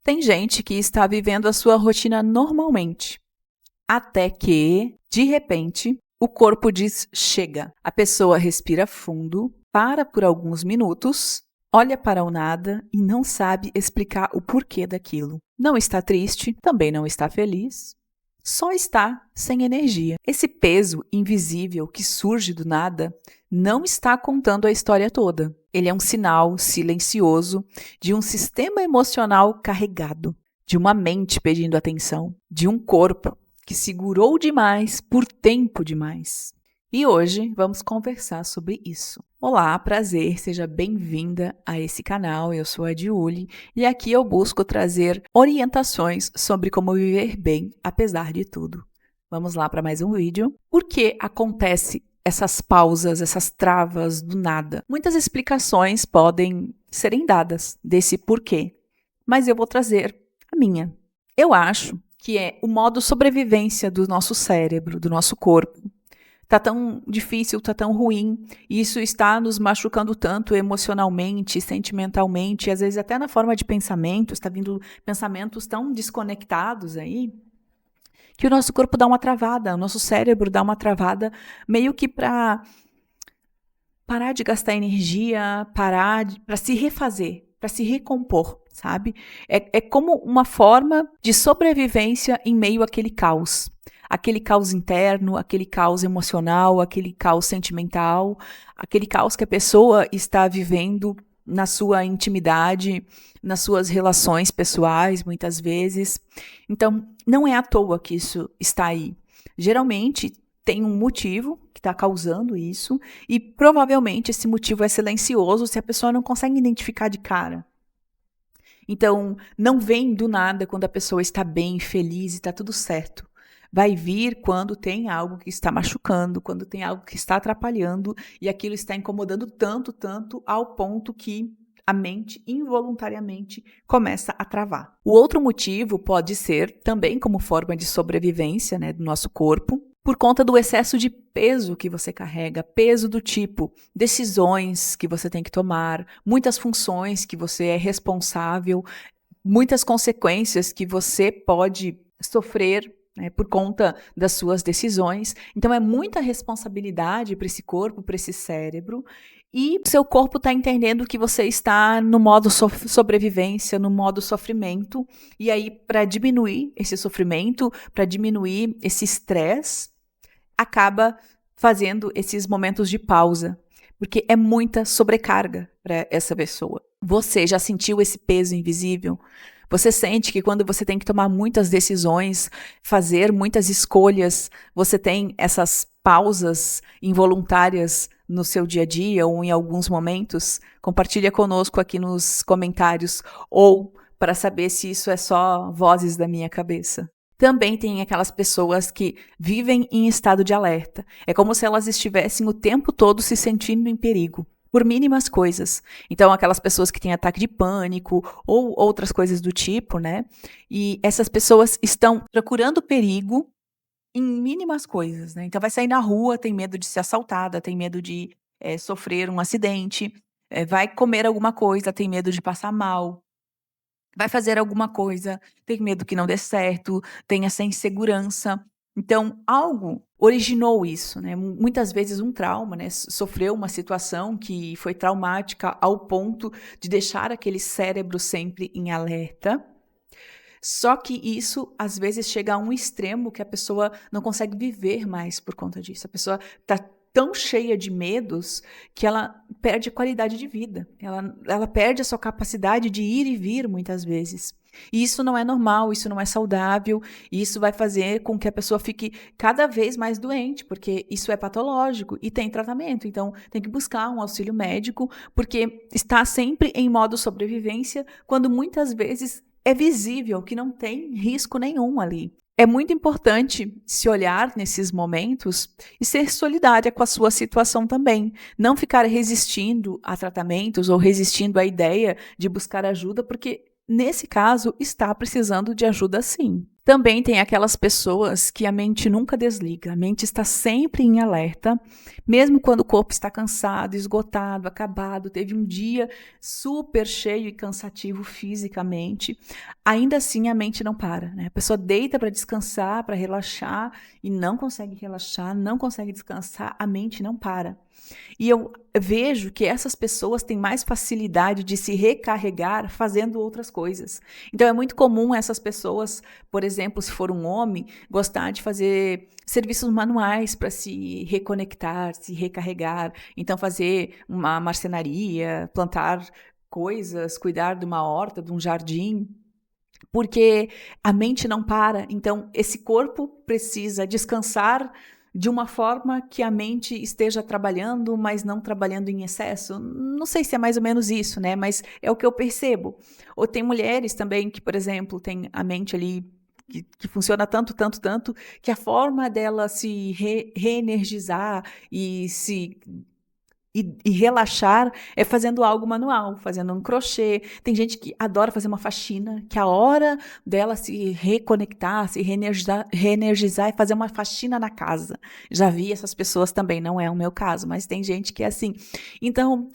Tem gente que está vivendo a sua rotina normalmente, até que, de repente, o corpo diz chega. A pessoa respira fundo, para por alguns minutos, olha para o nada e não sabe explicar o porquê daquilo. Não está triste, também não está feliz, só está sem energia. Esse peso invisível que surge do nada não está contando a história toda. Ele é um sinal silencioso de um sistema emocional carregado, de uma mente pedindo atenção, de um corpo que segurou demais por tempo demais. E hoje vamos conversar sobre isso. Olá, prazer, seja bem-vinda a esse canal. Eu sou a Diuli e aqui eu busco trazer orientações sobre como viver bem apesar de tudo. Vamos lá para mais um vídeo. Por que acontece essas pausas, essas travas do nada? Muitas explicações podem serem dadas desse porquê, mas eu vou trazer a minha. Eu acho que é o modo sobrevivência do nosso cérebro, do nosso corpo. Tá tão difícil, tá tão ruim, e isso está nos machucando tanto emocionalmente, sentimentalmente, às vezes até na forma de pensamento, está vindo pensamentos tão desconectados aí, que o nosso corpo dá uma travada, o nosso cérebro dá uma travada, meio que para parar de gastar energia, para se refazer, para se recompor, sabe? É como uma forma de sobrevivência em meio àquele caos. Aquele caos interno, aquele caos emocional, aquele caos sentimental, aquele caos que a pessoa está vivendo na sua intimidade, nas suas relações pessoais, muitas vezes. Então, não é à toa que isso está aí. Geralmente, tem um motivo que está causando isso e provavelmente esse motivo é silencioso se a pessoa não consegue identificar de cara. Então, não vem do nada quando a pessoa está bem, feliz e está tudo certo. Vai vir quando tem algo que está machucando, quando tem algo que está atrapalhando e aquilo está incomodando tanto, tanto, ao ponto que a mente involuntariamente começa a travar. O outro motivo pode ser também como forma de sobrevivência, né, do nosso corpo, por conta do excesso de peso que você carrega, peso do tipo decisões que você tem que tomar, muitas funções que você é responsável, muitas consequências que você pode sofrer, né, por conta das suas decisões. Então, é muita responsabilidade para esse corpo, para esse cérebro, e seu corpo está entendendo que você está no modo sobrevivência, no modo sofrimento, e aí, para diminuir esse sofrimento, para diminuir esse estresse, acaba fazendo esses momentos de pausa, porque é muita sobrecarga para essa pessoa. Você já sentiu esse peso invisível? Você sente que quando você tem que tomar muitas decisões, fazer muitas escolhas, você tem essas pausas involuntárias no seu dia a dia ou em alguns momentos? Compartilha conosco aqui nos comentários ou para saber se isso é só vozes da minha cabeça. Também tem aquelas pessoas que vivem em estado de alerta. É como se elas estivessem o tempo todo se sentindo em perigo, por mínimas coisas. Então, aquelas pessoas que têm ataque de pânico ou outras coisas do tipo, né? E essas pessoas estão procurando perigo em mínimas coisas, né? Então, vai sair na rua, tem medo de ser assaltada, tem medo de sofrer um acidente, vai comer alguma coisa, tem medo de passar mal. Vai fazer alguma coisa, tem medo que não dê certo, tem essa insegurança. Então, algo originou isso, né? Muitas vezes um trauma, né? Sofreu uma situação que foi traumática ao ponto de deixar aquele cérebro sempre em alerta. Só que isso, às vezes, chega a um extremo que a pessoa não consegue viver mais por conta disso. A pessoa está tão cheia de medos que ela perde a qualidade de vida. Ela perde a sua capacidade de ir e vir muitas vezes. E isso não é normal, isso não é saudável, e isso vai fazer com que a pessoa fique cada vez mais doente, porque isso é patológico e tem tratamento. Então, tem que buscar um auxílio médico, porque está sempre em modo sobrevivência, quando muitas vezes é visível que não tem risco nenhum ali. É muito importante se olhar nesses momentos e ser solidária com a sua situação também. Não ficar resistindo a tratamentos ou resistindo à ideia de buscar ajuda, porque nesse caso está precisando de ajuda sim. Também tem aquelas pessoas que a mente nunca desliga, a mente está sempre em alerta, mesmo quando o corpo está cansado, esgotado, acabado, teve um dia super cheio e cansativo fisicamente, ainda assim a mente não para, né? A pessoa deita para descansar, para relaxar e não consegue relaxar, não consegue descansar, a mente não para. E eu vejo que essas pessoas têm mais facilidade de se recarregar fazendo outras coisas. Então é muito comum essas pessoas, por exemplo, se for um homem, gostar de fazer serviços manuais para se reconectar, se recarregar. Então fazer uma marcenaria, plantar coisas, cuidar de uma horta, de um jardim. Porque a mente não para, então esse corpo precisa descansar de uma forma que a mente esteja trabalhando, mas não trabalhando em excesso. Não sei se é mais ou menos isso, né? Mas é o que eu percebo. Ou tem mulheres também que, por exemplo, tem a mente ali que funciona tanto, que a forma dela se reenergizar e se e relaxar é fazendo algo manual, fazendo um crochê. Tem gente que adora fazer uma faxina, que a hora dela se reconectar, se reenergizar é fazer uma faxina na casa. Já vi essas pessoas também, não é o meu caso, mas tem gente que é assim. Então,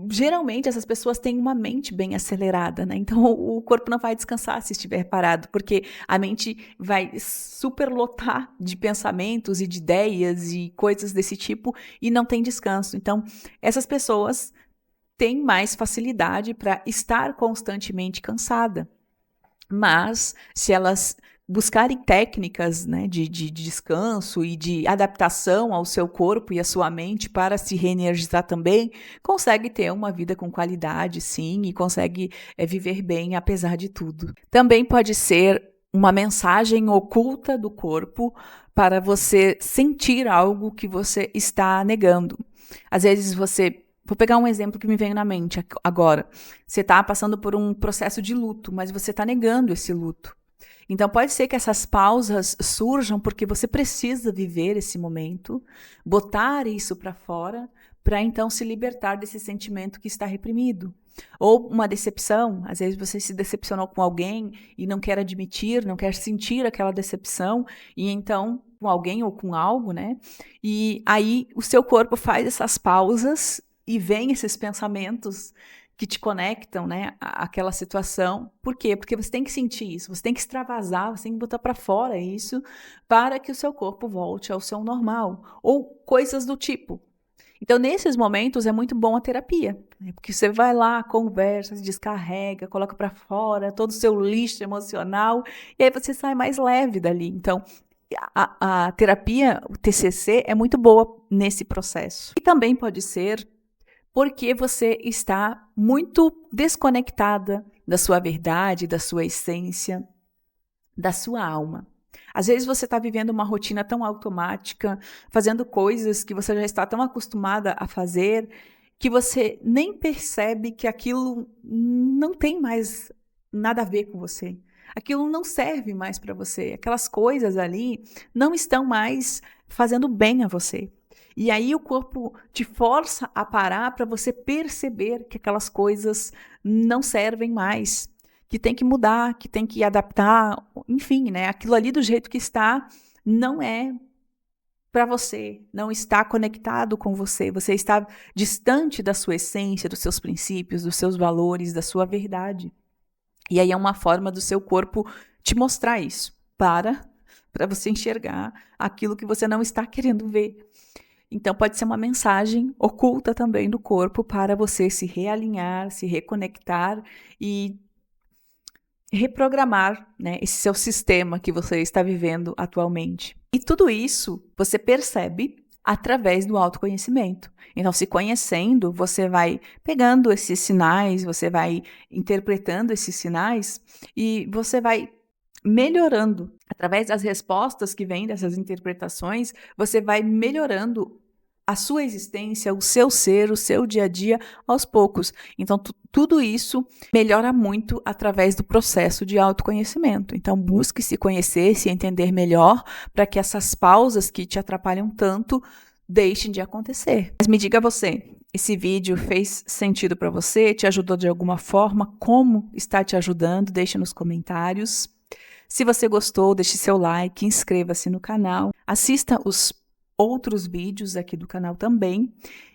geralmente essas pessoas têm uma mente bem acelerada, né? Então o corpo não vai descansar se estiver parado, porque a mente vai superlotar de pensamentos e de ideias e coisas desse tipo e não tem descanso. Então essas pessoas têm mais facilidade para estar constantemente cansada. Mas, se elas buscarem técnicas, né, de descanso e de adaptação ao seu corpo e à sua mente para se reenergizar também, consegue ter uma vida com qualidade, sim, e consegue viver bem apesar de tudo. Também pode ser uma mensagem oculta do corpo para você sentir algo que você está negando. Às vezes você Vou pegar um exemplo que me veio na mente agora. Você está passando por um processo de luto, mas você está negando esse luto. Então, pode ser que essas pausas surjam porque você precisa viver esse momento, botar isso para fora, para então se libertar desse sentimento que está reprimido. Ou uma decepção, às vezes você se decepcionou com alguém e não quer admitir, não quer sentir aquela decepção, e então com alguém ou com algo, né? E aí o seu corpo faz essas pausas e vem esses pensamentos que te conectam, né, àquela situação. Por quê? Porque você tem que sentir isso, você tem que extravasar, você tem que botar para fora isso para que o seu corpo volte ao seu normal. Ou coisas do tipo. Então, nesses momentos, é muito bom a terapia, né? Porque você vai lá, conversa, se descarrega, coloca para fora todo o seu lixo emocional, e aí você sai mais leve dali. Então, a terapia, o TCC, é muito boa nesse processo. E também pode ser porque você está muito desconectada da sua verdade, da sua essência, da sua alma. Às vezes você está vivendo uma rotina tão automática, fazendo coisas que você já está tão acostumada a fazer, que você nem percebe que aquilo não tem mais nada a ver com você. Aquilo não serve mais para você. Aquelas coisas ali não estão mais fazendo bem a você. E aí o corpo te força a parar para você perceber que aquelas coisas não servem mais, que tem que mudar, que tem que adaptar, enfim, né? Aquilo ali do jeito que está não é para você, não está conectado com você, você está distante da sua essência, dos seus princípios, dos seus valores, da sua verdade. E aí é uma forma do seu corpo te mostrar isso, para você enxergar aquilo que você não está querendo ver. Então, pode ser uma mensagem oculta também do corpo para você se realinhar, se reconectar e reprogramar, né, esse seu sistema que você está vivendo atualmente. E tudo isso você percebe através do autoconhecimento. Então, se conhecendo, você vai pegando esses sinais, você vai interpretando esses sinais e você vai melhorando. Através das respostas que vêm dessas interpretações, você vai melhorando a sua existência, o seu ser, o seu dia a dia, aos poucos. Então, tudo isso melhora muito através do processo de autoconhecimento. Então, busque se conhecer, se entender melhor, para que essas pausas que te atrapalham tanto deixem de acontecer. Mas me diga você, esse vídeo fez sentido para você? Te ajudou de alguma forma? Como está te ajudando? Deixe nos comentários. Se você gostou, deixe seu like, inscreva-se no canal, assista os outros vídeos aqui do canal também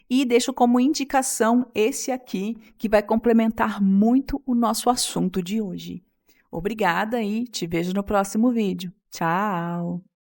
e deixo como indicação esse aqui, que vai complementar muito o nosso assunto de hoje. Obrigada e te vejo no próximo vídeo. Tchau!